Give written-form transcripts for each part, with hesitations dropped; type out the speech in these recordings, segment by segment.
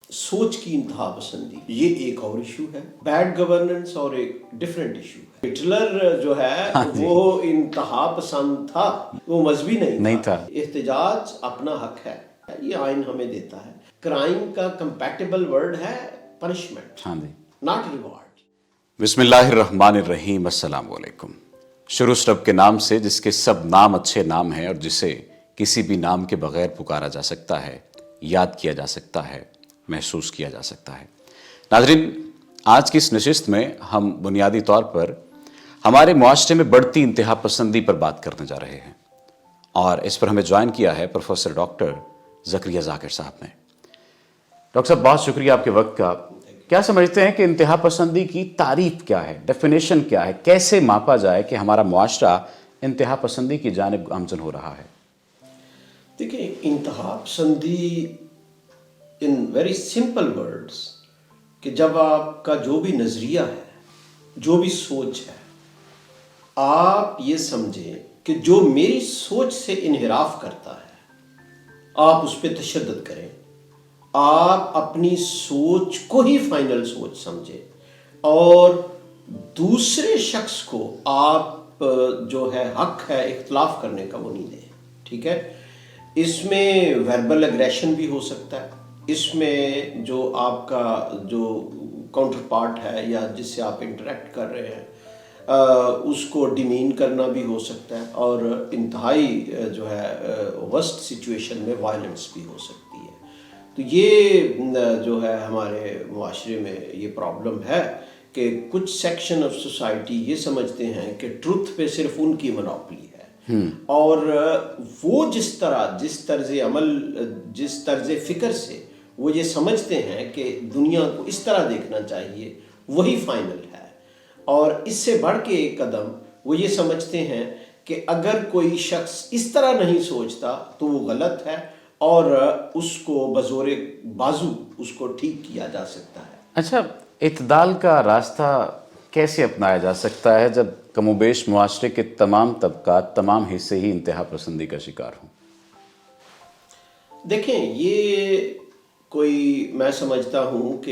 سوچ کی انتہا پسندی یہ ایک اور ایشو ہے، بیڈ گورننس اور ایک ڈفرینٹ ایشو ہے۔ ہٹلر جو ہے وہ انتہا پسند تھا، وہ مذہبی نہیں تھا۔ احتجاج اپنا حق ہے، یہ آئین ہمیں دیتا ہے۔ کرائم کا کمپیٹیبل ورڈ ہے پنشمنٹ، ناٹ ریوارڈ۔ بسم اللہ الرحمن الرحیم۔ السلام علیکم۔ شروع رب کے نام سے جس کے سب نام اچھے نام ہیں اور جسے کسی بھی نام کے بغیر پکارا جا سکتا ہے، یاد کیا جا سکتا ہے، محسوس کیا جا سکتا ہے۔ ناظرین، آج کی اس نشست میں ہم بنیادی طور پر ہمارے معاشرے میں بڑھتی انتہا پسندی پر بات کرنے جا رہے ہیں، اور اس پر ہمیں جوائن کیا ہے پروفیسر ڈاکٹر زکریا ذاکر صاحب نے۔ ڈاکٹر صاحب، بہت شکریہ آپ کے وقت کا۔ کیا سمجھتے ہیں کہ انتہا پسندی کی تعریف کیا ہے، ڈیفینیشن کیا ہے، کیسے ماپا جائے کہ ہمارا معاشرہ انتہا پسندی کی جانب گامزن ہو رہا ہے؟ دیکھیں، انتہا پسندی ان ویری سمپل ورڈز کہ جب آپ کا جو بھی نظریہ ہے، جو بھی سوچ ہے، آپ یہ سمجھیں کہ جو میری سوچ سے انحراف کرتا ہے آپ اس پہ تشدد کریں، آپ اپنی سوچ کو ہی فائنل سوچ سمجھیں اور دوسرے شخص کو آپ جو ہے حق ہے اختلاف کرنے کا وہ نہیں دیں، ٹھیک ہے؟ اس میں وربل اگریشن بھی ہو سکتا ہے، اس میں جو آپ کا جو کاؤنٹر پارٹ ہے یا جس سے آپ انٹریکٹ کر رہے ہیں اس کو ڈیمین کرنا بھی ہو سکتا ہے، اور انتہائی جو ہے ورسٹ سچویشن میں وائلنس بھی ہو سکتی ہے۔ تو یہ جو ہے ہمارے معاشرے میں یہ پرابلم ہے کہ کچھ سیکشن آف سوسائٹی یہ سمجھتے ہیں کہ ٹروتھ پہ صرف ان کی منوپلی ہے، اور وہ جس طرز عمل، جس طرز فکر سے وہ یہ سمجھتے ہیں کہ دنیا کو اس طرح دیکھنا چاہیے وہی فائنل ہے، اور اس سے بڑھ کے ایک قدم وہ یہ سمجھتے ہیں کہ اگر کوئی شخص اس طرح نہیں سوچتا تو وہ غلط ہے اور اس کو بزور بازو اس کو ٹھیک کیا جا سکتا ہے۔ اچھا، اعتدال کا راستہ کیسے اپنایا جا سکتا ہے جب کم و بیش معاشرے کے تمام طبقات، تمام حصے ہی انتہا پسندی کا شکار ہوں؟ دیکھیں، یہ کوئی، میں سمجھتا ہوں کہ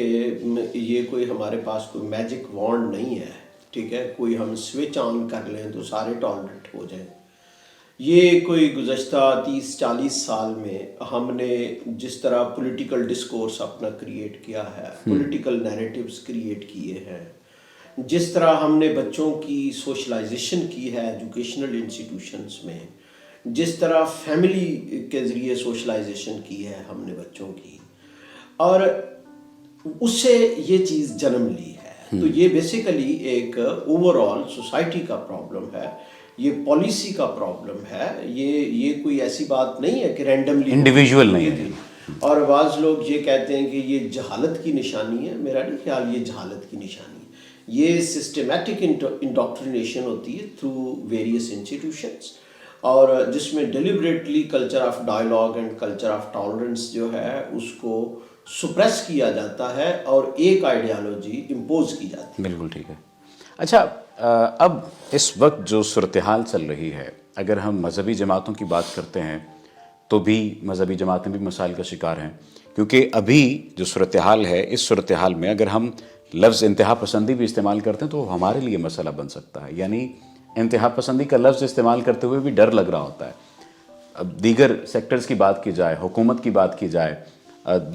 یہ کوئی ہمارے پاس کوئی میجک وانڈ نہیں ہے، ٹھیک ہے؟ کوئی ہم سوئچ آن کر لیں تو سارے ٹالرنٹ ہو جائیں۔ یہ کوئی گزشتہ 30-40 سال میں ہم نے جس طرح پولیٹیکل ڈسکورس اپنا کریٹ کیا ہے، پولیٹیکل نیریٹیوز کریٹ کیے ہیں، جس طرح ہم نے بچوں کی سوشلائزیشن کی ہے ایجوکیشنل انسٹیٹیوشنز میں، جس طرح فیملی کے ذریعے سوشلائزیشن کی ہے ہم نے بچوں کی، اور اس سے یہ چیز جنم لی ہے۔ تو یہ بیسیکلی ایک اوور آل سوسائٹی کا پرابلم ہے، یہ پالیسی کا پرابلم ہے، یہ کوئی ایسی بات نہیں ہے کہ رینڈملی انڈیویجول نہیں ہے۔ اور بعض لوگ یہ کہتے ہیں کہ یہ جہالت کی نشانی ہے، میرا نہیں خیال یہ جہالت کی نشانی ہے، یہ سسٹمیٹک انڈاکٹرینیشن ہوتی ہے تھرو ویریس انسٹیٹیوشنس، اور جس میں deliberately culture of dialogue and culture of tolerance جو ہے اس کو سپریس کیا جاتا ہے اور ایک آئیڈیالوجی امپوز کی جاتی ہے۔ بالکل ٹھیک ہے۔ اچھا، اب اس وقت جو صورتحال چل رہی ہے، اگر ہم مذہبی جماعتوں کی بات کرتے ہیں تو بھی مذہبی جماعتیں بھی مسائل کا شکار ہیں، کیونکہ ابھی جو صورتحال ہے، اس صورتحال میں اگر ہم لفظ انتہا پسندی بھی استعمال کرتے ہیں تو وہ ہمارے لیے مسئلہ بن سکتا ہے۔ یعنی انتہا پسندی کا لفظ استعمال کرتے ہوئے بھی ڈر لگ رہا ہوتا ہے۔ اب دیگر سیکٹرز کی بات کی جائے، حکومت کی بات کی جائے،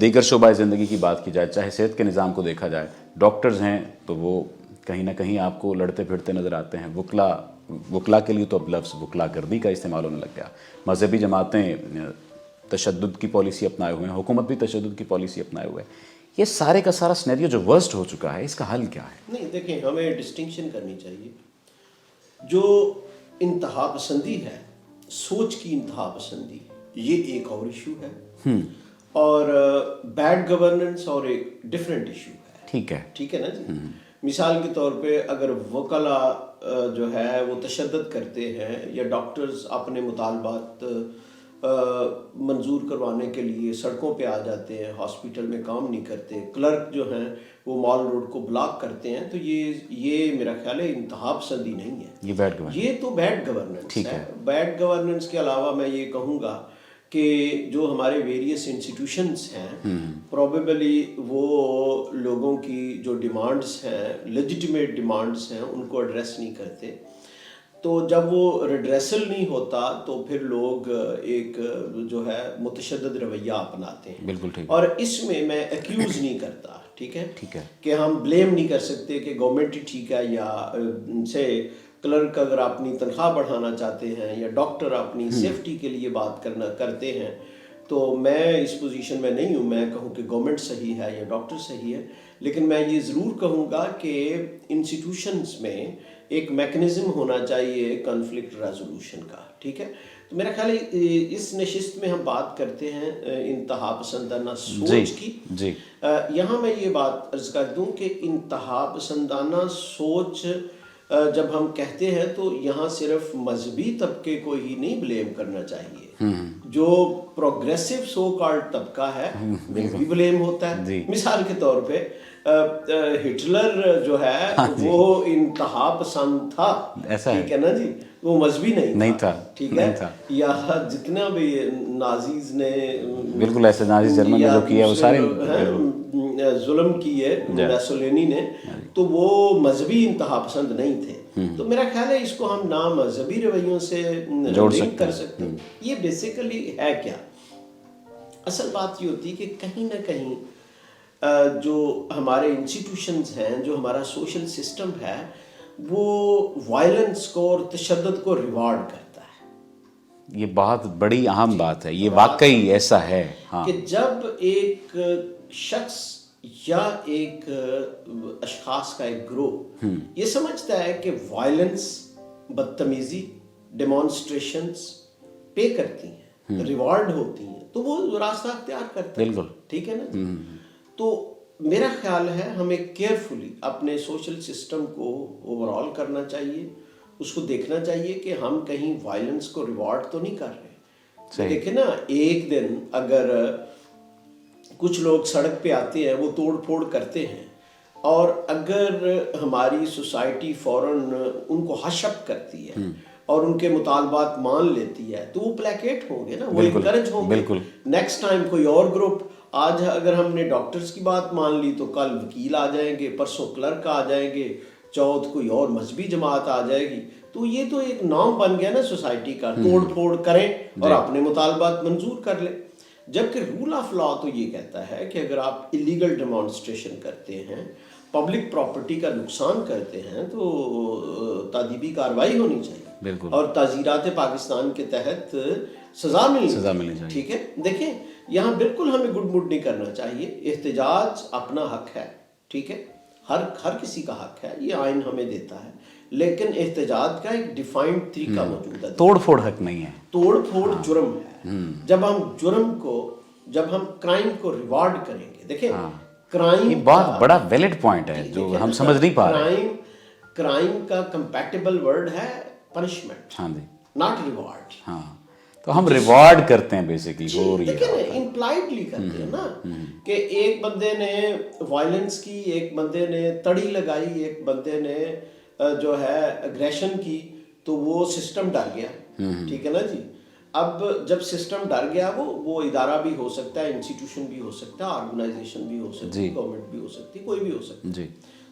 دیگر شعبہ زندگی کی بات کی جائے، چاہے صحت کے نظام کو دیکھا جائے، ڈاکٹرز ہیں تو وہ کہیں نہ کہیں آپ کو لڑتے پھرتے نظر آتے ہیں، وکلا کے لیے تو اب لفظ وکلا گردی کا استعمال ہونے لگ گیا، مذہبی جماعتیں تشدد کی پالیسی اپنائے ہوئے ہیں، حکومت بھی تشدد کی پالیسی اپنائے ہوئے ہیں۔ یہ سارے کا سارا سینیریو جو ورسٹ ہو چکا ہے، اس کا حل کیا ہے؟ نہیں، دیکھیں، ہمیں ڈسٹنکشن کرنی چاہیے۔ جو انتہا پسندی ہے، سوچ کی انتہا پسندی، یہ ایک اور ایشو ہے، اور بیڈ گورننس اور ایک ڈفرینٹ ایشو ہے۔ ٹھیک ہے نا جی؟ مثال کے طور پہ اگر وکلاء جو ہے وہ تشدد کرتے ہیں یا ڈاکٹرز اپنے مطالبات منظور کروانے کے لیے سڑکوں پہ آ جاتے ہیں، ہاسپیٹل میں کام نہیں کرتے، کلرک جو ہیں وہ مال روڈ کو بلاک کرتے ہیں، تو یہ میرا خیال ہے انتہا پسندی نہیں ہے، یہ تو بیڈ گورننس ہے۔ بیڈ گورننس کے علاوہ میں یہ کہوں گا کہ جو ہمارے ویریس انسٹیٹیوشنس ہیں پروبیبلی وہ لوگوں کی جو ڈیمانڈس ہیں لیجیٹیمیٹ ڈیمانڈس ہیں ان کو ایڈریس نہیں کرتے. تو جب وہ ریڈریسل نہیں ہوتا تو پھر لوگ ایک جو ہے متشدد رویہ اپناتے ہیں. بالکل ٹھیک. اور اس میں ایکیوز نہیں کرتا, ٹھیک ہے, ٹھیک ہے, کہ ہم بلیم نہیں کر سکتے کہ گورنمنٹ ہی ٹھیک ہے, یا سے کلرک اگر اپنی تنخواہ بڑھانا چاہتے ہیں یا ڈاکٹر اپنی سیفٹی کے لیے بات کرتے ہیں تو میں اس پوزیشن میں نہیں ہوں میں کہوں کہ گورنمنٹ صحیح ہے یا ڈاکٹر صحیح ہے. لیکن میں یہ ضرور کہوں گا کہ انسٹیٹیوشنز میں ایک میکنزم ہونا چاہیے کنفلکٹ ریزولوشن کا, ٹھیک ہے. تو میرا خیال ہے اس نشست میں ہم بات کرتے ہیں انتہا پسندانہ سوچ کی. جی یہاں میں یہ بات عرض کر دوں کہ انتہا پسندانہ سوچ جب ہم کہتے ہیں تو یہاں صرف مذہبی طبقے کو ہی نہیں بلیم کرنا چاہیے, جو پروگریسو سو کالڈ طبقہ ہے وہ بھی بلیم ہوتا ہے. مثال کے طور پہ ہٹلر جو ہے وہ انتہا پسند تھا, ٹھیک ہے نا جی, وہ مذہبی نہیں تھا, ٹھیک ہے. یا جتنا بھی نازیز نے بالکل ایسے نازی جرمن نے جو کیا وہ سارے ظلم کیے میسولینی نے, تو وہ مذہبی انتہا پسند نہیں تھے. تو میرا خیال ہے اس کو ہم نام مذہبی رویوں سے لنک کر سکتے ہیں. یہ بیسیکلی ہے کیا, اصل بات یہ ہوتی ہے کہ کہیں نہ کہیں جو ہمارے انسٹیٹیوشنز ہیں, جو ہمارا سوشل سسٹم ہے, وہ وائلنس کو اور تشدد کو ریوارڈ کرتا ہے. یہ بہت بڑی اہم بات ہے, یہ واقعی ایسا ہے کہ جب ایک شخص یا ایک اشخاص کا ایک گروہ یہ سمجھتا ہے کہ وائلنس, بدتمیزی, ڈیمانسٹریشنز پے کرتی ہیں, ریوارڈ ہوتی ہیں, تو وہ راستہ اختیار کرتا ہے. بالکل ٹھیک ہے نا. تو میرا خیال ہے ہمیں کیئرفلی اپنے سوشل سسٹم کو اوور آل کرنا چاہیے, اس کو دیکھنا چاہیے کہ ہم کہیں وائلنس کو ریوارڈ تو نہیں کر رہے. دیکھیں نا, ایک دن اگر کچھ لوگ سڑک پہ آتے ہیں, وہ توڑ پھوڑ کرتے ہیں, اور اگر ہماری سوسائٹی فوراً ان کو ہش اپ کرتی ہے اور ان کے مطالبات مان لیتی ہے, تو وہ پلیکیٹ ہوں گے نا, وہ انکریج ہوں گے. نیکسٹ ٹائم کوئی اور گروپ, آج اگر ہم نے ڈاکٹرز کی بات مان لی تو کل وکیل آ جائیں گے, پرسوں کلرک آ جائیں گے, چوتھ کوئی اور مذہبی جماعت آ جائے گی. تو یہ تو ایک نام بن گیا نا سوسائٹی کا, توڑ پھوڑ کریں اور اپنے مطالبات منظور کر لیں. جبکہ رول آف لا تو یہ کہتا ہے کہ اگر آپ ایلیگل ڈیمانسٹریشن کرتے ہیں, پبلک پراپرٹی کا نقصان کرتے ہیں, تو تادیبی کارروائی ہونی چاہیے اور تعزیرات پاکستان کے تحت سزا ملنی چاہیے. ٹھیک ہے. دیکھیں یہاں بالکل ہمیں گڈ موڈ نہیں کرنا چاہیے. احتجاج اپنا حق ہے, ٹھیک ہے, ہر کسی کا حق ہے, یہ آئین ہمیں دیتا ہے, لیکن احتجاج کا ایک ڈیفائنڈ طریقہ موجود ہے. توڑ پھوڑ حق نہیں ہے, توڑ پھوڑ جرم ہے. جب ہم کرائم کو ریوارڈ کریں گے, دیکھیں کرائم یہ بہت بڑا ویلڈ پوائنٹ ہے جو ہم سمجھ نہیں پا رہے. کرائم کا کمپیٹیبل ورڈ ہے پنشمنٹ, ناٹ ریوارڈ. ہاں, تو ہم ریوارڈ کرتے ہیں بیسیکلی. دیکھیں نا, امپلائڈلی کرتے ہیں نا, کہ ایک بندے نے وائلنس کی, ایک بندے نے تڑی لگائی, ایک بندے نے جو ہے اگریشن کی, تو وہ سسٹم ڈر گیا. ٹھیک ہے نا جی. اب جب سسٹم ڈر گیا, وہ ادارہ بھی ہو سکتا ہے, انسٹیٹیوشن بھی ہو سکتا ہے, آرگنائزیشن بھی ہو سکتی ہے, گورنمنٹ بھی ہو سکتی ہے, کوئی بھی ہو سکتا ہے.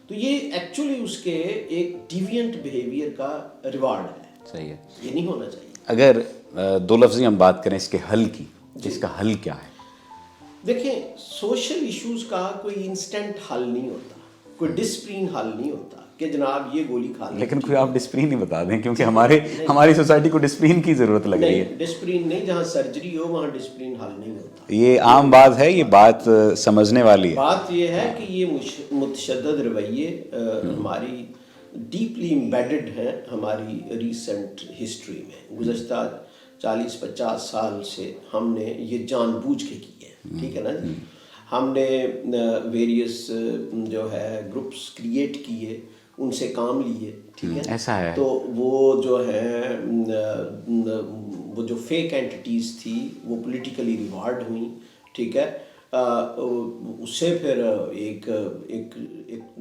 تو یہ ایکچولی اس کے ایک ڈیوینٹ بیہیویئر کا ریوارڈ ہے. صحیح ہے, یہ نہیں ہونا چاہیے. اگر دو لفظی ہم بات کریں اس کے حل کی, اس کا حل کیا ہے؟ دیکھیں, سوشل ایشوز کا کوئی انسٹنٹ حل نہیں ہوتا, کوئی ڈسپلین حل نہیں ہوتا کہ جناب یہ گولی کھا لیں. لیکن کوئی آپ ڈسپلین ہی بتا دیں, کیونکہ ہماری سوسائٹی کو ڈسپلین کی ضرورت لگ رہی ہے. ڈسپلین نہیں, جہاں سرجری ہو وہاں ڈسپلین حل نہیں ہوتا. یہ عام بات ہے, یہ بات سمجھنے والی ہے. بات یہ ہے کہ یہ متشدد رویے ہماری ڈیپلی امبیڈڈ ہیں ہماری ریسنٹ ہسٹری میں. گزشتہ 40-50 سال سے ہم نے یہ جان بوجھ کے کی ہے. ٹھیک ہے نا جی. ہم نے ویریس جو ہے گروپس کریٹ کیے, ان سے کام لیے. ٹھیک ہے, ایسا ہے. تو وہ جو ہے وہ جو فیک اینٹیز تھی وہ پولیٹیکلی ریوارڈ ہوئیں. ٹھیک ہے. اس سے پھر ایک